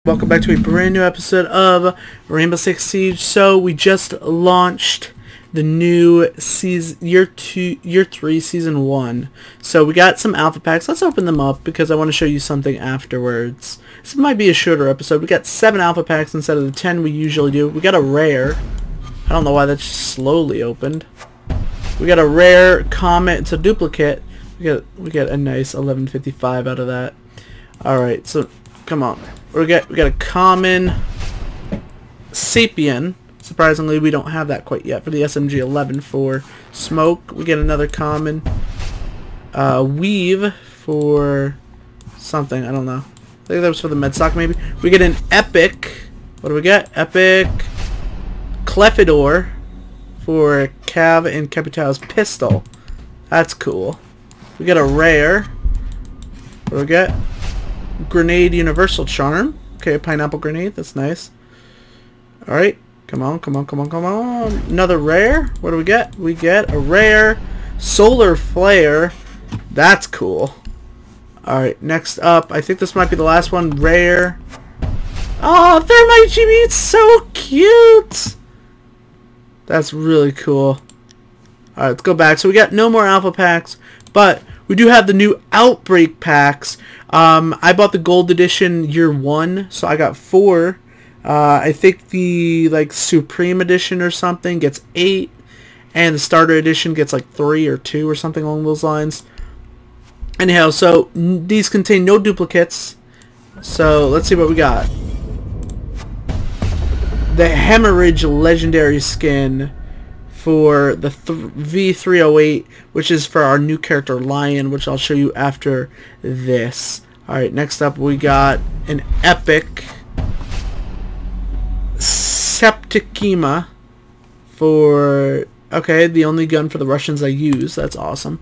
Welcome back to a brand new episode of Rainbow Six Siege. So we just launched the new season, year 3, season 1. So we got some alpha packs. Let's open them up because I want to show you something afterwards. This might be a shorter episode. We got 7 alpha packs instead of the 10 we usually do. We got a rare. I don't know why that's slowly opened. We got a rare Comet. It's a duplicate. We get a nice 1155 out of that. All right, so come on. We got a common Sapien. Surprisingly, we don't have that quite yet for the SMG-11 for smoke. We get another common Weave for something. I don't know. I think that was for the Medsock maybe. We get an epic. What do we get? Epic Clefidor for Cav and Capital's pistol. That's cool. We get a rare. What do we get? Grenade Universal Charm. Okay, Pineapple Grenade. That's nice. Alright. Come on, come on, come on, come on. Another rare. What do we get? We get a rare Solar Flare. That's cool. Alright, next up. I think this might be the last one. Rare. Oh, Thermite GB. It's so cute. That's really cool. Alright, let's go back. So we got no more alpha packs, but we do have the new Outbreak packs. I bought the gold edition year 1, so I got 4. I think the Supreme edition or something gets 8, and the starter edition gets 3 or 2 or something along those lines. Anyhow, so these contain no duplicates. So let's see what we got. The Hemorrhage legendary skin for the V308, which is for our new character Lion, which I'll show you after this. Alright, next up we got an epic Septikema for, okay, the only gun for the Russians I use. That's awesome.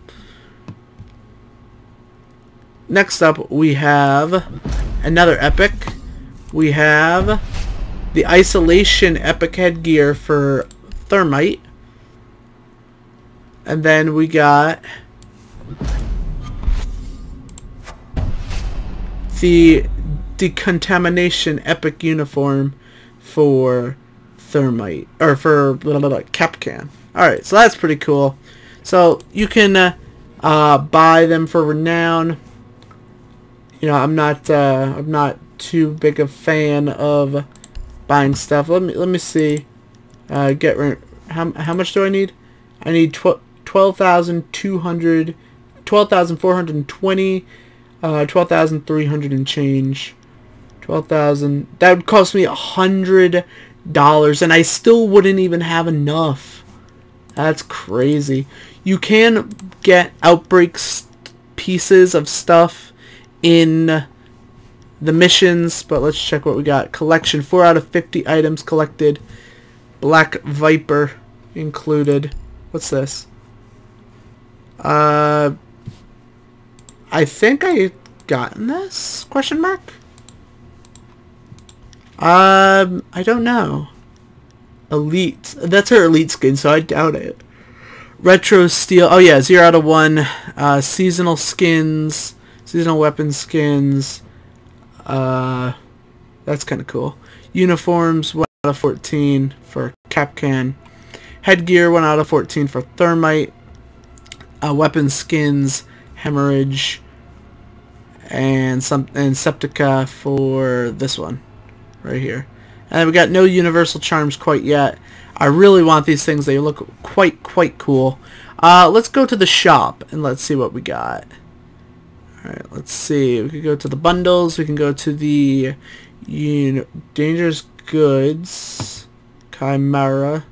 Next up we have another epic. We have the Isolation epic headgear for Thermite. And then we got the Decontamination epic uniform for Thermite, or for Capcan. Alright, so that's pretty cool. So you can buy them for renown. You know, I'm not too big a fan of buying stuff. Let me see. How much do I need? I need 12,420, 12,300 and change. 12,000. That would cost me $100, and I still wouldn't even have enough. That's crazy. You can get Outbreaks pieces of stuff in the missions, but let's check what we got. Collection, 4 out of 50 items collected. Black Viper included. What's this? I think I gotten this? Question mark? I don't know. Elite. That's her elite skin, so I doubt it. Retro Steel. Oh yeah, 0 out of 1. Seasonal skins. Seasonal weapon skins. That's kind of cool. Uniforms, 1 out of 14 for Capcan. Headgear, 1 out of 14 for Thermite. Weapon skins, Hemorrhage, and Septica for this one right here. And we got no universal charms quite yet. I really want these things. They look quite cool. Let's go to the shop and let's see what we got. Alright, let's see. We can go to the bundles. We can go to the Dangerous Goods, Chimera,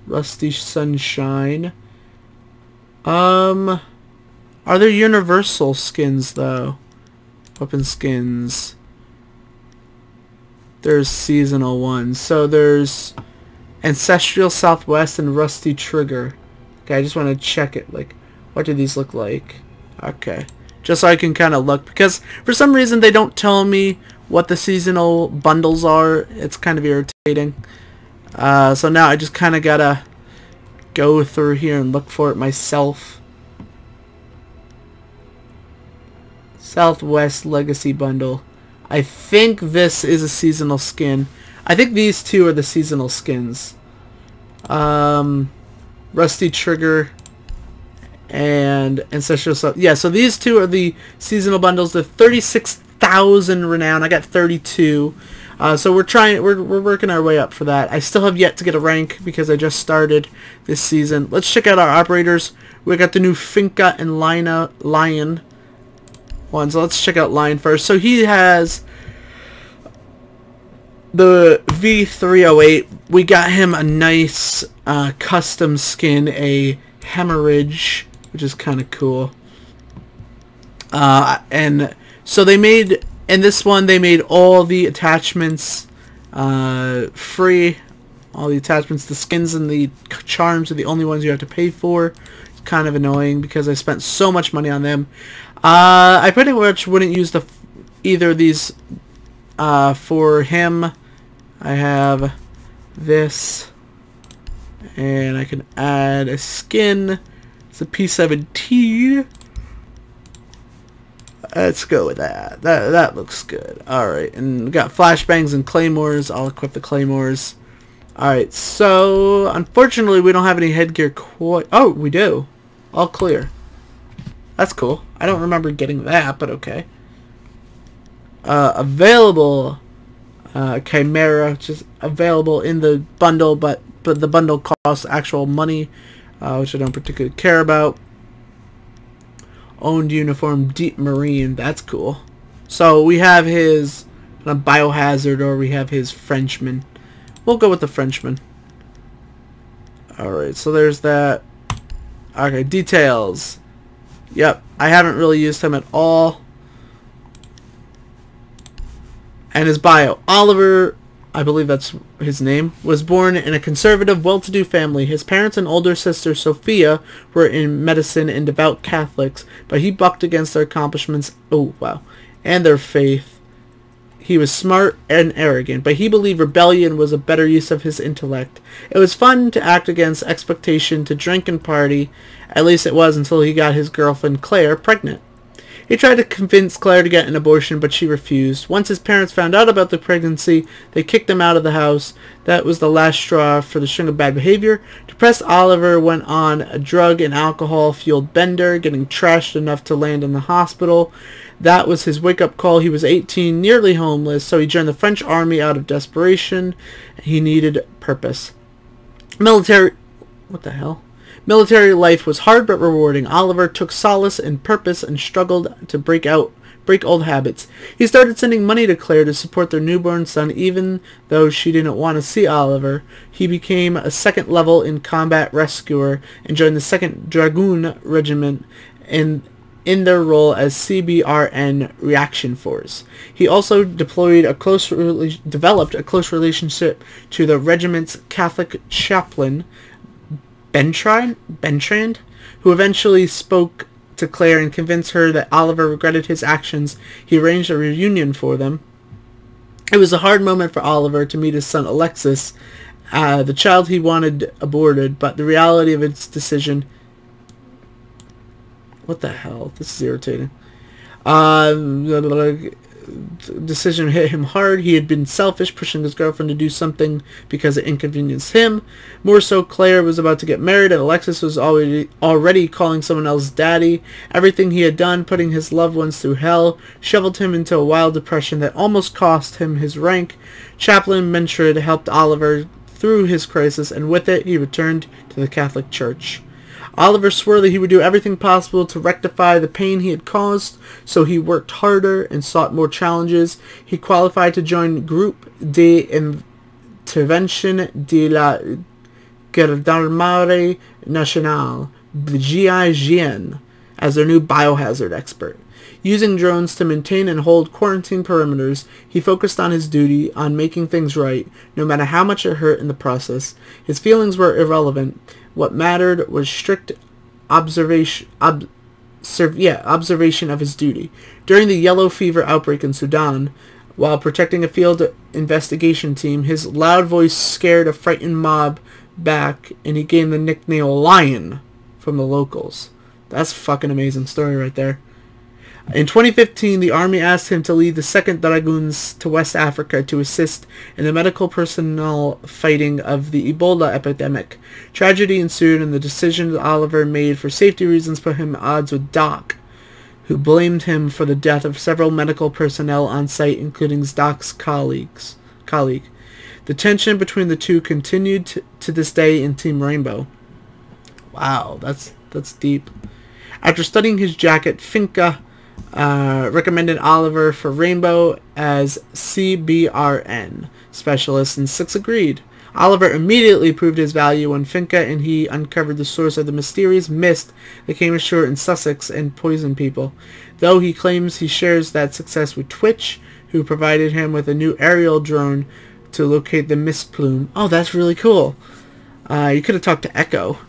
Rusty Sunshine. Are there universal skins though? Weapon skins. There's seasonal ones. So there's Ancestral Southwest and Rusty Trigger. Okay, I just want to check it. What do these look like? Okay. Just so I can kind of look. Because for some reason they don't tell me what the seasonal bundles are. It's kind of irritating. So now I just kind of gotta go through here and look for it myself. Southwest Legacy Bundle. I think this is a seasonal skin. I think these two are the seasonal skins. Rusty Trigger and Ancestral Stuff. Yeah, so these two are the seasonal bundles. They're 36,000 renown. I got 32. So we're working our way up for that. I still have yet to get a rank because I just started this season. Let's check out our operators. We got the new Finca and Lion one. So let's check out Lion first. So he has the V308. We got him a nice custom skin, a hemorrhage, which is kind of cool. And so they made, in this one, they made all the attachments free. All the attachments, the skins and the charms are the only ones you have to pay for. It's kind of annoying because I spent so much money on them. I pretty much wouldn't use either of these for him. I have this, and I can add a skin. It's a P17. Let's go with that. That looks good. Alright, and we got flashbangs and claymores. I'll equip the claymores. Alright, so unfortunately we don't have any headgear quite. Oh, we do. All clear. That's cool. I don't remember getting that, but okay. Available Chimera, which is available in the bundle, but the bundle costs actual money, which I don't particularly care about. Owned uniform, Deep Marine. That's cool. So we have his Biohazard, or we have his Frenchman. We'll go with the Frenchman. Alright, so there's that. Okay, details. Yep, I haven't really used him at all. And his bio. Oliver, I believe that's his name, was born in a conservative, well-to-do family. His parents and older sister, Sophia, were in medicine and devout Catholics, but he bucked against their accomplishments, and their faith. He was smart and arrogant, but he believed rebellion was a better use of his intellect. It was fun to act against expectation, to drink and party. At least it was until he got his girlfriend, Claire, pregnant. He tried to convince Claire to get an abortion, but she refused. Once his parents found out about the pregnancy, they kicked him out of the house. That was the last straw for the string of bad behavior. Depressed Oliver went on a drug and alcohol-fueled bender, getting trashed enough to land in the hospital. That was his wake-up call. He was 18, nearly homeless, so he joined the French army out of desperation. He needed purpose. Military life was hard but rewarding. Oliver took solace in purpose and struggled to break old habits. He started sending money to Claire to support their newborn son, even though she didn't want to see Oliver. He became a second level in combat rescuer and joined the 2nd Dragoon Regiment in their role as CBRN Reaction Force. He also developed a close relationship to the regiment's Catholic chaplain, Bentrand, who eventually spoke to Claire and convinced her that Oliver regretted his actions. He arranged a reunion for them. It was a hard moment for Oliver to meet his son Alexis, the child he wanted aborted, but the reality of its decision... What the hell? This is irritating. Decision hit him hard. He had been selfish, pushing his girlfriend to do something because it inconvenienced him. More so, Claire was about to get married, and Alexis was already calling someone else daddy. Everything he had done, putting his loved ones through hell, shoveled him into a wild depression that almost cost him his rank. Chaplain Mentrid helped Oliver through his crisis, and with it, he returned to the Catholic Church. Oliver swore that he would do everything possible to rectify the pain he had caused, so he worked harder and sought more challenges. He qualified to join Groupe d'Intervention de la Gendarmerie Nationale, the GIGN, as their new biohazard expert. Using drones to maintain and hold quarantine perimeters, he focused on his duty, on making things right, no matter how much it hurt in the process. His feelings were irrelevant. What mattered was strict observation of his duty. During the yellow fever outbreak in Sudan, while protecting a field investigation team, his loud voice scared a frightened mob back, and he gained the nickname Lion from the locals. That's a fucking amazing story right there. In 2015, the army asked him to lead the 2nd Dragoons to West Africa to assist in the medical personnel fighting of the Ebola epidemic. Tragedy ensued, and the decision that Oliver made for safety reasons put him at odds with Doc, who blamed him for the death of several medical personnel on site, including Doc's colleague. The tension between the two continued to this day in Team Rainbow. Wow, that's deep. After studying his jacket, Finka recommended Oliver for Rainbow as CBRN specialist, and 6 agreed. Oliver immediately proved his value when Finka and he uncovered the source of the mysterious mist that came ashore in Sussex and poisoned people, though he claims he shares that success with Twitch, who provided him with a new aerial drone to locate the mist plume. Oh, that's really cool. You could have talked to Echo.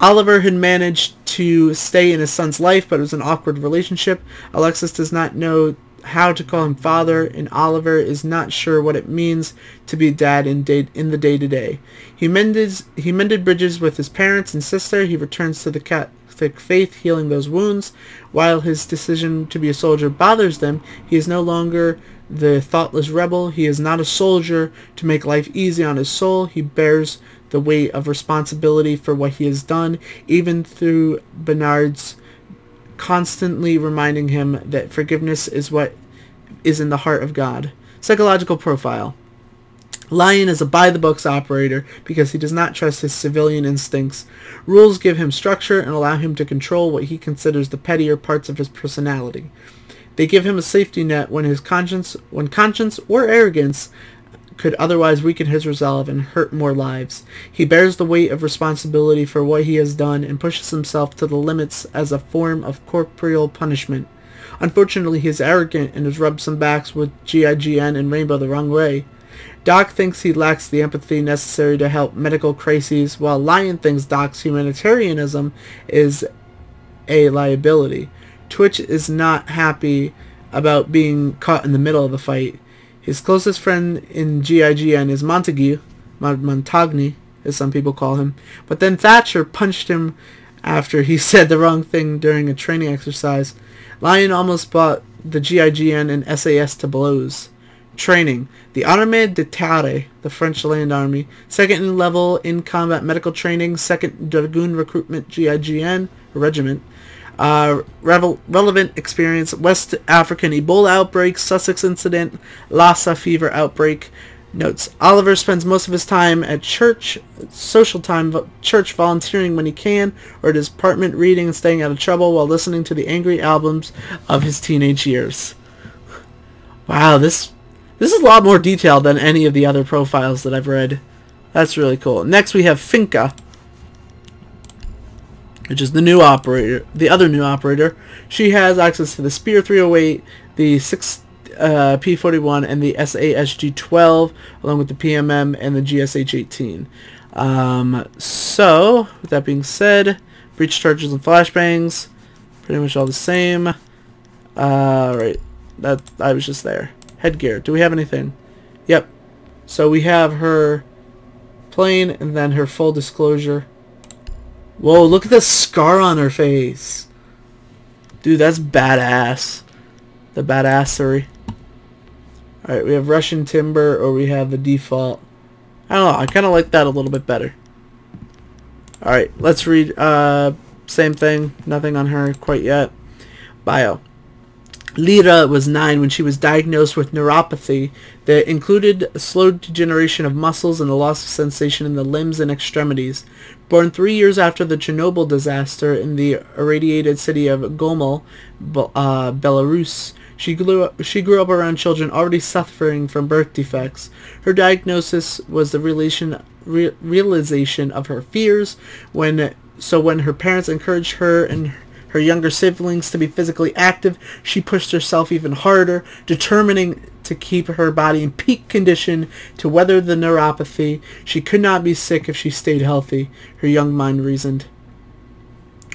Oliver had managed to stay in his son's life, but it was an awkward relationship. Alexis does not know how to call him father, and Oliver is not sure what it means to be dad in the day-to-day. He mended bridges with his parents and sister. He returns to the Catholic faith, healing those wounds. While his decision to be a soldier bothers them, he is no longer the thoughtless rebel. He is not a soldier to make life easy on his soul. He bears the weight of responsibility for what he has done, even through Bernard's constantly reminding him that forgiveness is what is in the heart of God. Psychological profile. Lion is a by-the-books operator because he does not trust his civilian instincts. Rules give him structure and allow him to control what he considers the pettier parts of his personality. They give him a safety net when conscience or arrogance could otherwise weaken his resolve and hurt more lives. He bears the weight of responsibility for what he has done and pushes himself to the limits as a form of corporeal punishment. Unfortunately, he is arrogant and has rubbed some backs with GIGN and Rainbow the wrong way. Doc thinks he lacks the empathy necessary to help medical crises, while Lion thinks Doc's humanitarianism is a liability. Twitch is not happy about being caught in the middle of the fight. His closest friend in GIGN is Montagny, as some people call him. But then Thatcher punched him after he said the wrong thing during a training exercise. Lion almost brought the GIGN and SAS to blows. Training. The Armée de Terre, the French land army. 2nd level in combat medical training. 2nd Dragoon recruitment GIGN regiment. Relevant experience: West African Ebola outbreak, Sussex incident, Lassa fever outbreak. Notes: Oliver spends most of his time at church, social time, church volunteering when he can, or at his apartment reading and staying out of trouble while listening to the angry albums of his teenage years. Wow, this is a lot more detailed than any of the other profiles that I've read. That's really cool. Next we have Finka, which is the new operator, the other new operator. She has access to the Spear 308, the 6 P41, and the SASG-12, along with the PMM and the GSH-18. So, with that being said, breach charges and flashbangs, pretty much all the same. Right, that I was just there. Headgear. Do we have anything? Yep. So we have her plain and then her full disclosure. Whoa, look at the scar on her face. Dude, that's badass. The badassery. Alright, we have Russian Timber, or we have the default. I don't know, I kind of like that a little bit better. Alright, let's read, same thing. Nothing on her quite yet. Bio. Lyra was 9 when she was diagnosed with neuropathy that included a slow degeneration of muscles and a loss of sensation in the limbs and extremities. Born 3 years after the Chernobyl disaster in the irradiated city of Gomel, Belarus, she grew up around children already suffering from birth defects. Her diagnosis was the realization of her fears when her parents encouraged her and her younger siblings to be physically active, she pushed herself even harder, determining to keep her body in peak condition to weather the neuropathy. She could not be sick if she stayed healthy, her young mind reasoned.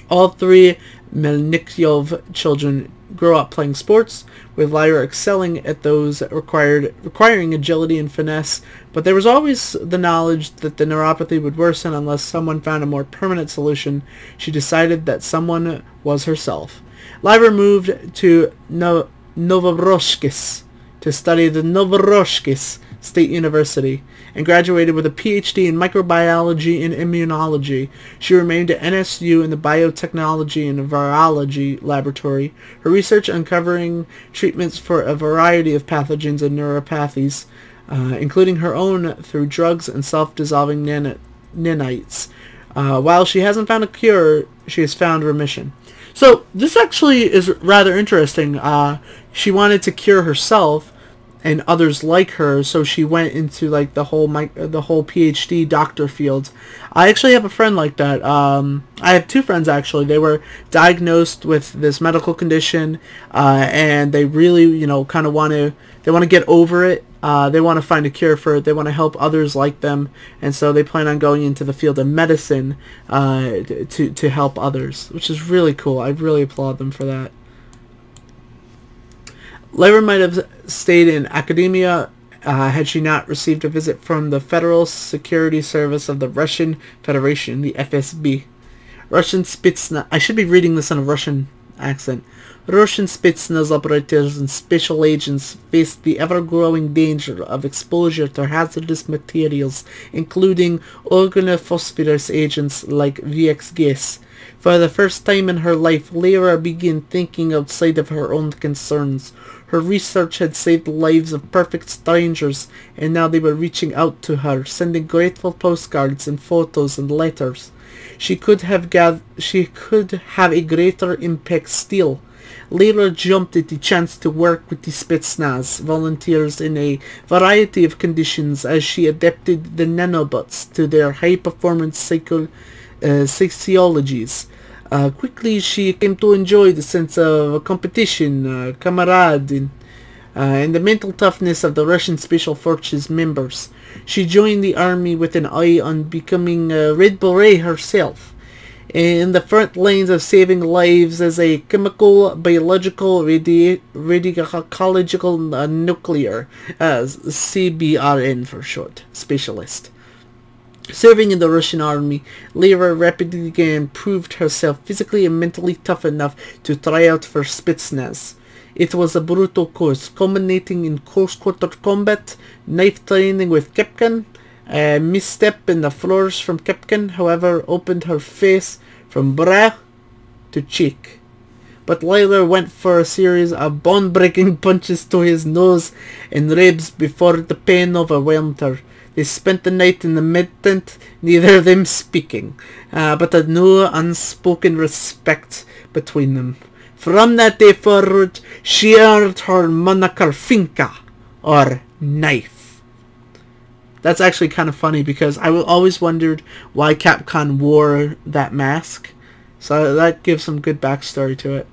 All 3 Melnikyov children grow up playing sports, with Lyra excelling at those requiring agility and finesse, but there was always the knowledge that the neuropathy would worsen unless someone found a more permanent solution. She decided that someone was herself. Lyra moved to Novorossiysk to study the Novorossiysk State University and graduated with a PhD in microbiology and immunology. She remained at NSU in the biotechnology and virology laboratory, her research uncovering treatments for a variety of pathogens and neuropathies, including her own through drugs and self-dissolving nanites. While she hasn't found a cure, she has found remission. So this actually is rather interesting. She wanted to cure herself and others like her, so she went into like the whole PhD doctor field. I actually have a friend like that. I have two friends actually. They were diagnosed with this medical condition, and they really, kind of want to get over it. They want to find a cure for it. They want to help others like them, and so they plan on going into the field of medicine to help others, which is really cool. I really applaud them for that. Lyra might have stayed in academia had she not received a visit from the Federal Security Service of the Russian Federation, the FSB. Russian Spetsnaz. I should be reading this in a Russian accent. Russian Spetsnaz operators and special agents faced the ever-growing danger of exposure to hazardous materials, including organophosphorus agents like VX gas. For the first time in her life, Lyra began thinking outside of her own concerns. Her research had saved the lives of perfect strangers, and now they were reaching out to her, sending grateful postcards and photos and letters. She could have a greater impact still. Lyra jumped at the chance to work with the Spetsnaz volunteers in a variety of conditions as she adapted the nanobots to their high-performance physiologies. Quickly she came to enjoy the sense of competition, camaraderie, and the mental toughness of the Russian Special Forces members. She joined the army with an eye on becoming a Red Beret herself, in the front lines of saving lives as a chemical, biological, radiological, nuclear, CBRN for short, specialist. Serving in the Russian army, Lyra rapidly proved herself physically and mentally tough enough to try out for Spetsnaz. It was a brutal course, culminating in close-quarter combat, knife training with Kepkan. A misstep in the floors from Kepkan, however, opened her face from brow to cheek. But Lyra went for a series of bone-breaking punches to his nose and ribs before the pain overwhelmed her. They spent the night in the mid-tent, neither of them speaking, but a new unspoken respect between them. From that day forward, she earned her moniker Finka, or knife. That's actually kind of funny because I always wondered why Capcom wore that mask, so that gives some good backstory to it.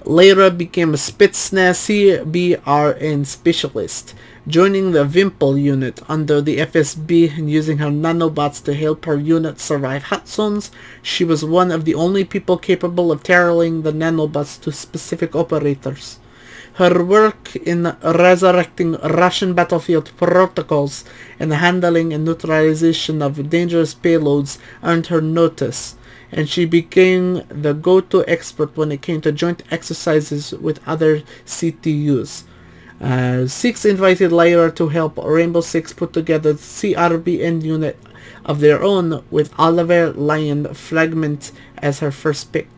Lyra became a Spetsnaz CBRN specialist, joining the Wimpel unit under the FSB and using her nanobots to help her unit survive hot zones. She was one of the only people capable of tailoring the nanobots to specific operators. Her work in resurrecting Russian battlefield protocols and the handling and neutralization of dangerous payloads earned her notice, and she became the go-to expert when it came to joint exercises with other CTUs. Six invited Lyra to help Rainbow Six put together the CRBN unit of their own, with Oliver Lyon Fragment as her first pick.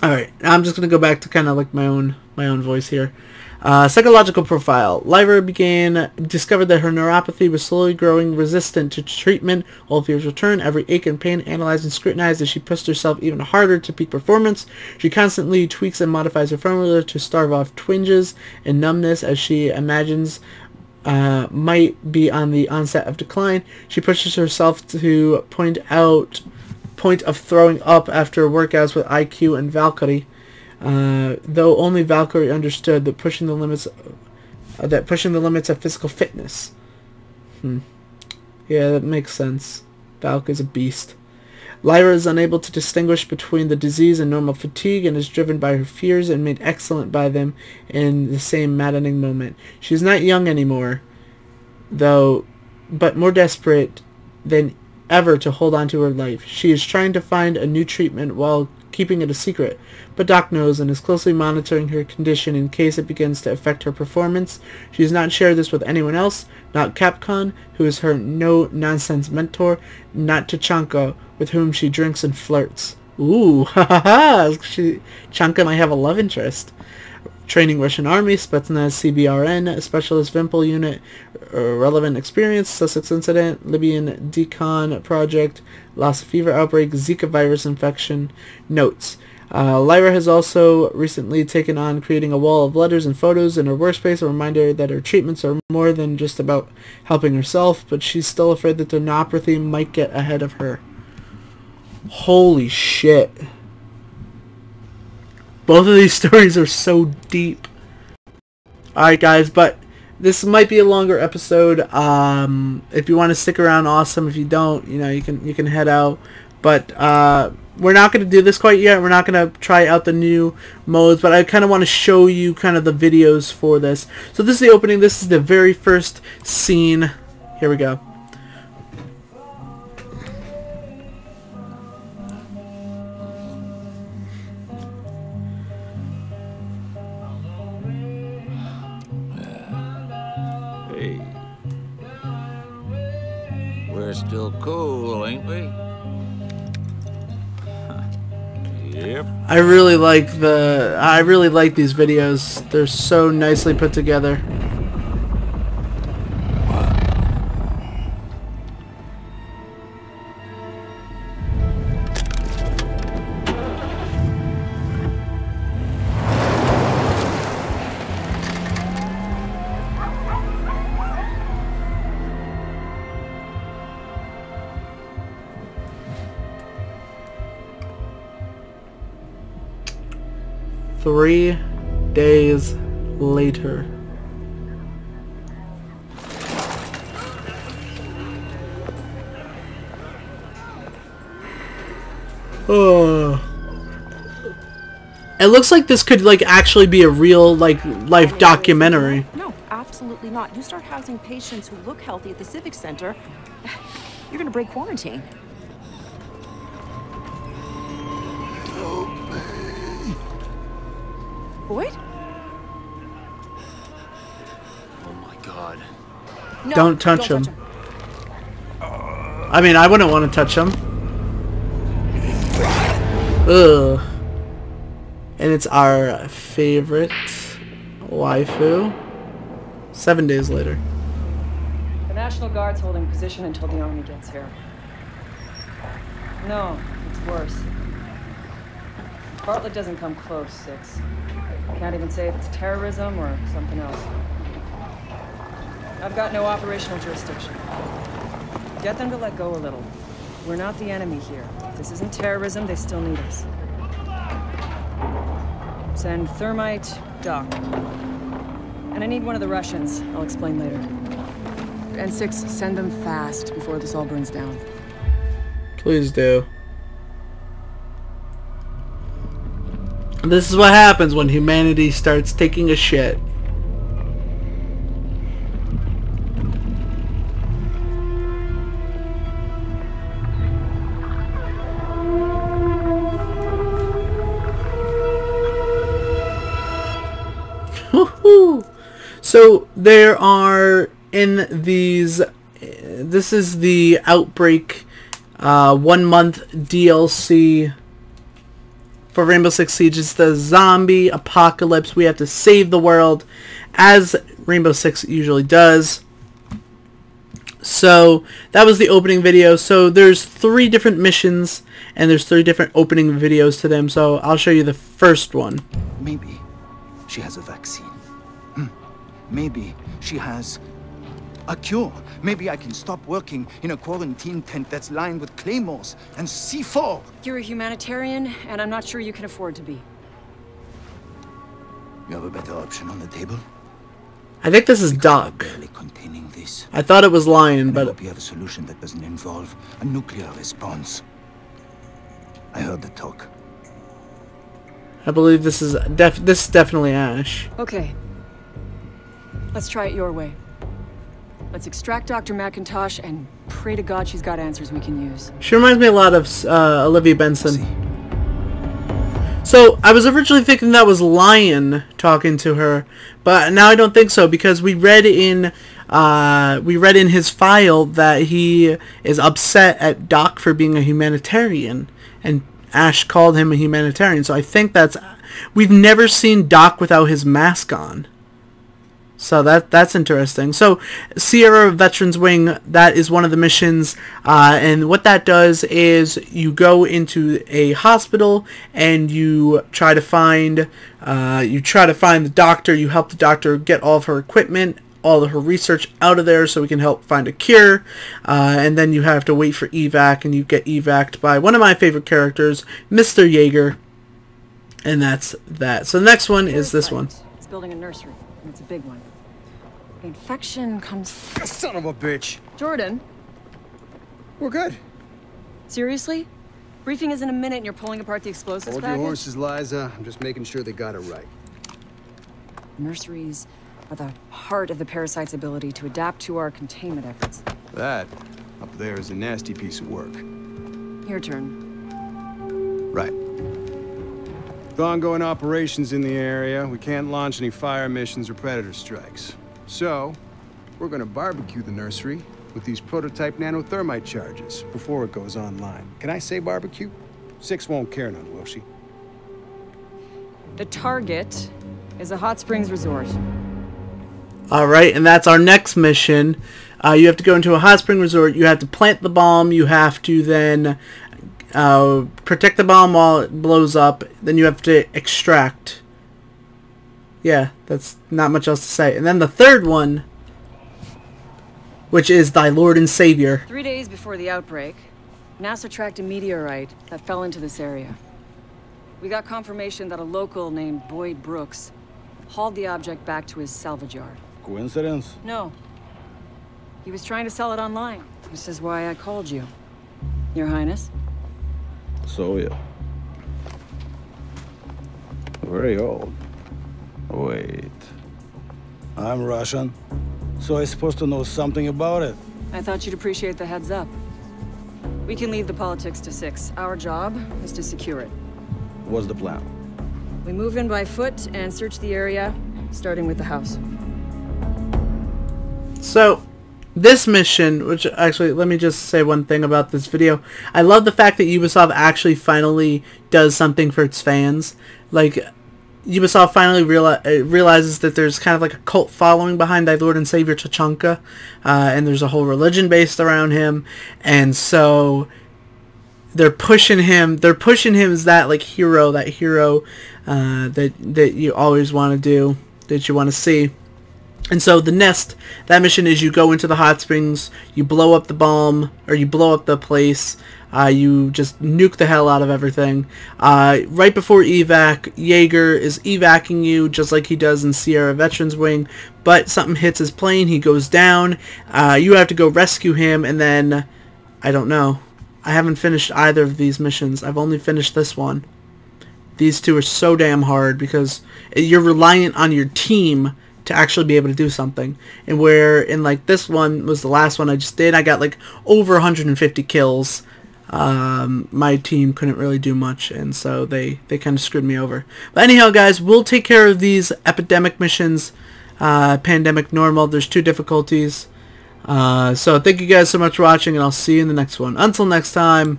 Alright, now I'm just going to go back to kind of like my own voice here. Psychological profile. Lyra discovered that her neuropathy was slowly growing resistant to treatment. All fears returned, every ache and pain analyzed and scrutinized as she pushed herself even harder to peak performance. She constantly tweaks and modifies her formula to starve off twinges and numbness as she imagines might be on the onset of decline. She pushes herself to point of throwing up after workouts with IQ and Valkyrie. Though only Valkyrie understood that pushing the limits of physical fitness. Yeah, that makes sense. Valkyrie's a beast. Lyra is unable to distinguish between the disease and normal fatigue and is driven by her fears and made excellent by them in the same maddening moment. She is not young anymore, though, but more desperate than ever to hold on to her life. She is trying to find a new treatment while keeping it a secret, but Doc knows and is closely monitoring her condition in case it begins to affect her performance. She has not shared this with anyone else, not Capcom, who is her no-nonsense mentor, not Tachanka, with whom she drinks and flirts. Ooh, ha ha ha! Chanka might have a love interest. Training Russian Army, Spetsnaz CBRN, Specialist Vimpel Unit, Relevant Experience, Sussex Incident, Libyan Decon Project, Lassa Fever Outbreak, Zika Virus Infection. Notes. Lyra has also recently taken on creating a wall of letters and photos in her workspace, a reminder that her treatments are more than just about helping herself, but she's still afraid that the neuropathy might get ahead of her. Holy shit. Both of these stories are so deep. Alright guys, but this might be a longer episode. If you want to stick around, awesome. If you don't, you know, you can head out. But we're not going to do this quite yet. We're not going to try out the new modes, but I kind of want to show you kind of the videos for this. So this is the opening. This is the very first scene. Here we go. We're still cool, ain't we? Yep. I really like these videos. They're so nicely put together. Three days later. Oh. It looks like this could like actually be a real like life documentary. No, absolutely not. You start housing patients who look healthy at the Civic Center, you're gonna break quarantine. Boyd? Oh my god. No, Don't touch him. I mean, I wouldn't want to touch him. Ugh. And it's our favorite waifu. 7 days later. The National Guard's holding position until the army gets here. No, it's worse. Bartlett doesn't come close, Six. Can't even say if it's terrorism or something else. I've got no operational jurisdiction. Get them to let go a little. We're not the enemy here. If this isn't terrorism, they still need us. Send Thermite, Doc. And I need one of the Russians. I'll explain later. And Six, send them fast before this all burns down. Please do. This is what happens when humanity starts taking a shit. So there are in these, this is the Outbreak 1 month DLC for Rainbow Six Siege. It's the zombie apocalypse. We have to save the world, as Rainbow Six usually does. So that was the opening video. So there's 3 different missions, and there's 3 different opening videos to them. So I'll show you the first one. Maybe she has a vaccine. Maybe she has a cure. Maybe I can stop working in a quarantine tent that's lined with claymores and C4. You're a humanitarian, and I'm not sure you can afford to be. You have a better option on the table? I think this is Doc. Barely containing this. I thought it was Lion, And I but hope you have a solution that doesn't involve a nuclear response. I heard the talk. I believe this is definitely Ash. Okay. Let's try it your way. Let's extract Dr. McIntosh and pray to God she's got answers we can use. She reminds me a lot of Olivia Benson. So I was originally thinking that was Lion talking to her, but now I don't think so, because we read in his file that he is upset at Doc for being a humanitarian, and Ash called him a humanitarian. So I think we've never seen Doc without his mask on. So that's interesting. So Sierra Veterans Wing, that is one of the missions, and what that does is you go into a hospital and you try to find the doctor. You help the doctor get all of her equipment, all of her research out of there, so we can help find a cure. And then you have to wait for evac, and you get evac'd by one of my favorite characters, Mr. Jaeger, and that's that. So the next one is this one. It's building a nursery, and it's a big one. The infection comes... Son of a bitch! Jordan? We're good. Seriously? Briefing is in a minute and you're pulling apart the explosives Hold package? your horses, Liza. I'm just making sure they got it right. Nurseries are the heart of the parasite's ability to adapt to our containment efforts. That, up there, is a nasty piece of work. Your turn. Right. With ongoing operations in the area, we can't launch any fire missions or predator strikes. So, we're gonna barbecue the nursery with these prototype nanothermite charges before it goes online. Can I say barbecue? Six won't care none, will she? The target is a hot springs resort. Alright, and that's our next mission. You have to go into a hot spring resort. You have to plant the bomb. You have to then protect the bomb while it blows up. Then you have to extract. Yeah, that's not much else to say. And then the third one, which is Thy Lord and Savior. 3 days before the outbreak, NASA tracked a meteorite that fell into this area. We got confirmation that a local named Boyd Brooks hauled the object back to his salvage yard. Coincidence? No. He was trying to sell it online. This is why I called you. Your Highness? So, yeah. Very old. Wait. I'm Russian, so I'm supposed to know something about it. I thought you'd appreciate the heads up. We can leave the politics to 6. Our job is to secure it. What's the plan? We move in by foot and search the area, starting with the house. So, this mission, which actually, let me just say one thing about this video. I love the fact that Ubisoft actually finally does something for its fans. Like, Ubisoft finally realizes that there's kind of like a cult following behind Thy Lord and Savior Tachanka, and there's a whole religion based around him, and so they're pushing him as that like hero, that you always want to do, that you want to see. And so the Nest, that mission is you go into the hot springs, you blow up the bomb, or you blow up the place, you just nuke the hell out of everything. Right before evac, Jaeger is evacing you just like he does in Sierra Veterans Wing, but something hits his plane, he goes down, you have to go rescue him, and then, I don't know. I haven't finished either of these missions. I've only finished this one. These two are so damn hard because you're reliant on your team to actually be able to do something. And where in like this one was the last one I just did, I got like over 150 kills. My team couldn't really do much, and so they kind of screwed me over. But anyhow, guys, we'll take care of these epidemic missions. Pandemic, normal, there's 2 difficulties. So thank you guys so much for watching, and I'll see you in the next one. Until next time,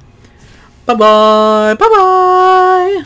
bye bye, bye bye.